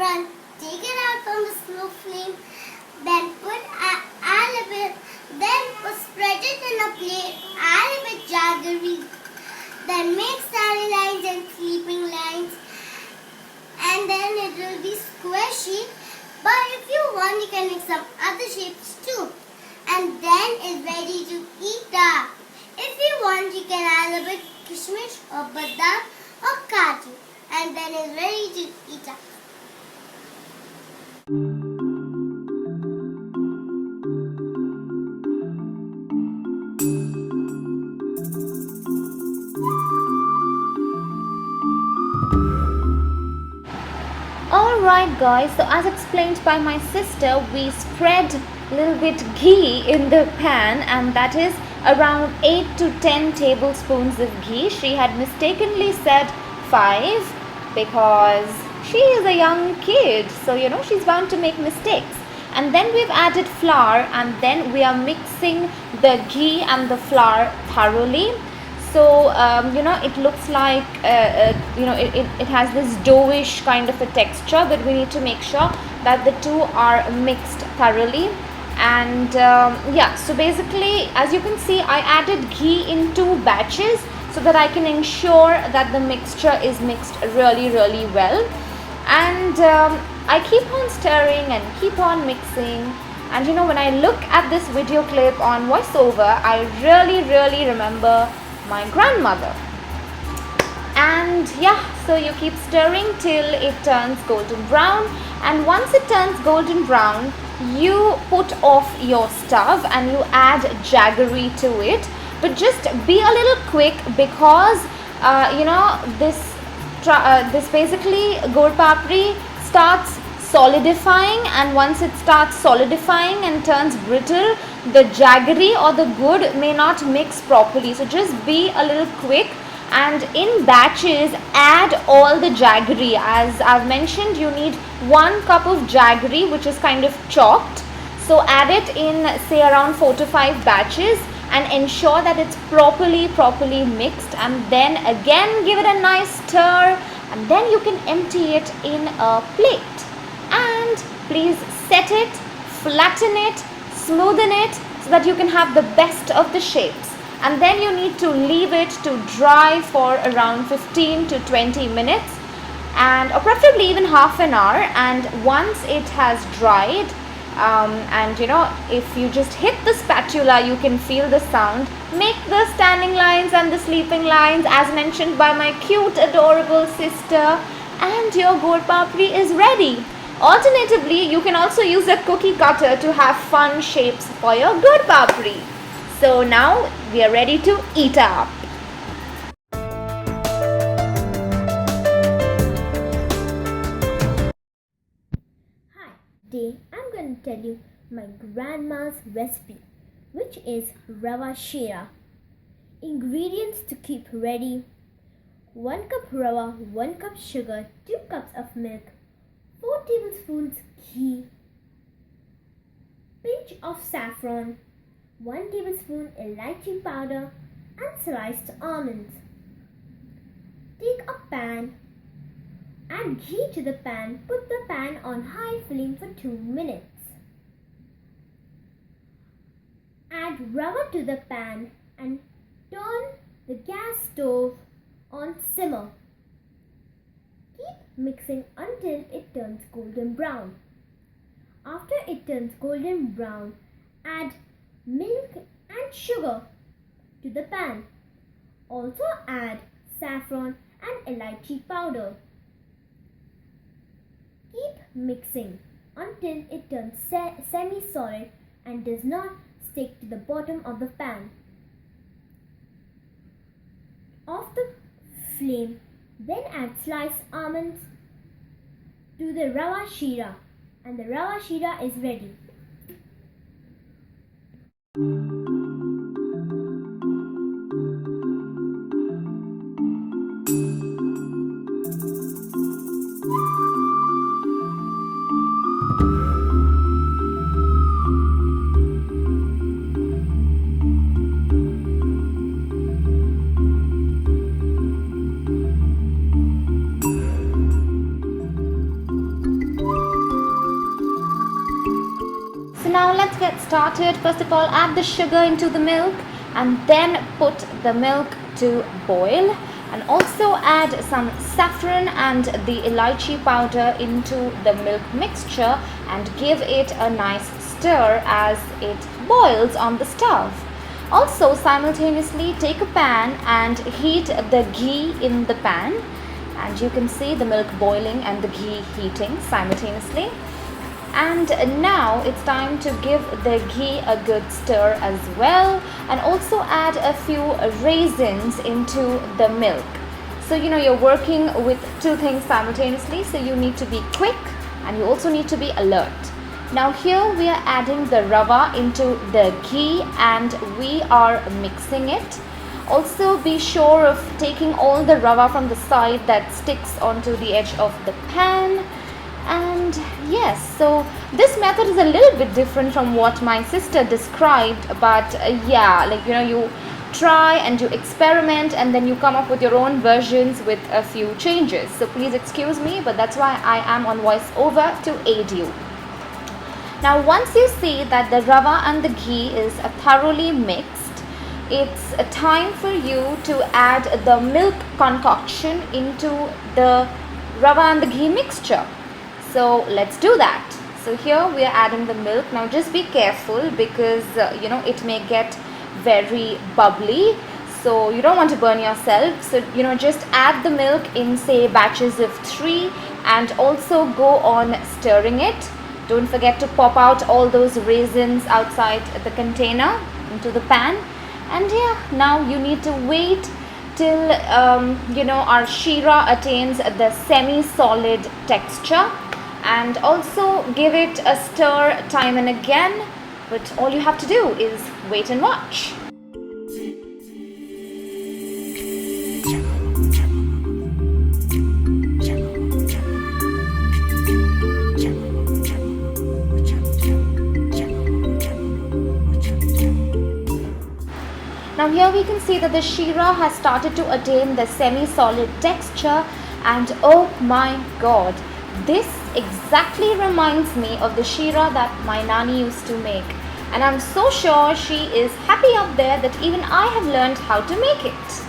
saffron, take it out from the slow flame, then add a bit, then spread it in a plate, add a bit jaggery, then make starry lines and sleeping lines, and then it will be squishy. But if you want, you can make some other shapes too. And then it's ready to eat up. If you want, you can add a bit kishmish or badam or kaju. And then it's ready to eat up. Alright guys, so as explained by my sister, we spread a little bit ghee in the pan, and that is around 8 to 10 tablespoons of ghee. She had mistakenly said 5 because she is a young kid, so she's bound to make mistakes. And then we've added flour, and then we are mixing the ghee and the flour thoroughly. So it looks like it has this doughish kind of a texture, but we need to make sure that the two are mixed thoroughly. And so basically, as you can see, I added ghee in 2 batches so that I can ensure that the mixture is mixed really well. And I keep on stirring and keep on mixing. And when I look at this video clip on voiceover, I really remember my grandmother. And so you keep stirring till it turns golden brown, and once it turns golden brown, you put off your stove and you add jaggery to it. But just be a little quick, because this basically gur papri starts solidifying, and once it starts solidifying and turns brittle, the jaggery or the gur may not mix properly. So just be a little quick, and in batches add all the jaggery. As I've mentioned, you need 1 cup of jaggery, which is kind of chopped. So add it in, say, around 4 to 5 batches, and ensure that it's properly mixed, and then again give it a nice stir, and then you can empty it in a plate. And please set it, flatten it, smoothen it, so that you can have the best of the shapes. And then you need to leave it to dry for around 15 to 20 minutes, or preferably even half an hour. And once it has dried, if you just hit the spatula, you can feel the sound. Make the standing lines and the sleeping lines as mentioned by my cute adorable sister, and your gur papri is ready. Alternatively, you can also use a cookie cutter to have fun shapes for your gur papri. So now we are ready to eat up. Hi, today I'm going to tell you my grandma's recipe, which is rava shira. Ingredients to keep ready: 1 cup rava, 1 cup sugar, 2 cups of milk, 4 tablespoons ghee, pinch of saffron, 1 tablespoon elaichi powder, and sliced almonds. Take a pan, add ghee to the pan, put the pan on high flame for 2 minutes. Add rava to the pan and turn the gas stove on simmer. Keep mixing until it turns golden brown. After it turns golden brown, add milk and sugar to the pan. Also add saffron and elaichi powder. Keep mixing until it turns semi-solid and does not stick to the bottom of the pan. Off the flame, then add sliced almonds to the rava shira, and the rava shira is ready. So now let's get started. First of all, add the sugar into the milk and then put the milk to boil, and also add some saffron and the elaichi powder into the milk mixture and give it a nice stir as it boils on the stove. Also simultaneously take a pan and heat the ghee in the pan, and you can see the milk boiling and the ghee heating simultaneously. And now it's time to give the ghee a good stir as well, and also add a few raisins into the milk. So you're working with two things simultaneously, so you need to be quick and you also need to be alert. Now here we are adding the rava into the ghee and we are mixing it. Also be sure of taking all the rava from the side that sticks onto the edge of the pan. And yes, so this method is a little bit different from what my sister described, but you try and you experiment and then you come up with your own versions with a few changes. So please excuse me, but that's why I am on voiceover to aid you. Now once you see that the rava and the ghee is thoroughly mixed, it's time for you to add the milk concoction into the rava and the ghee mixture. So let's do that. So here we are adding the milk. Now just be careful because it may get very bubbly, so you don't want to burn yourself. So just add the milk in say batches of 3 and also go on stirring it. Don't forget to pop out all those raisins outside the container into the pan. And now you need to wait till our shira attains the semi-solid texture, and also give it a stir time and again, but all you have to do is wait and watch. Now here we can see that the shira has started to attain the semi-solid texture, and oh my god, this exactly reminds me of the shira that my Nani used to make, and I'm so sure she is happy up there that even I have learned how to make it.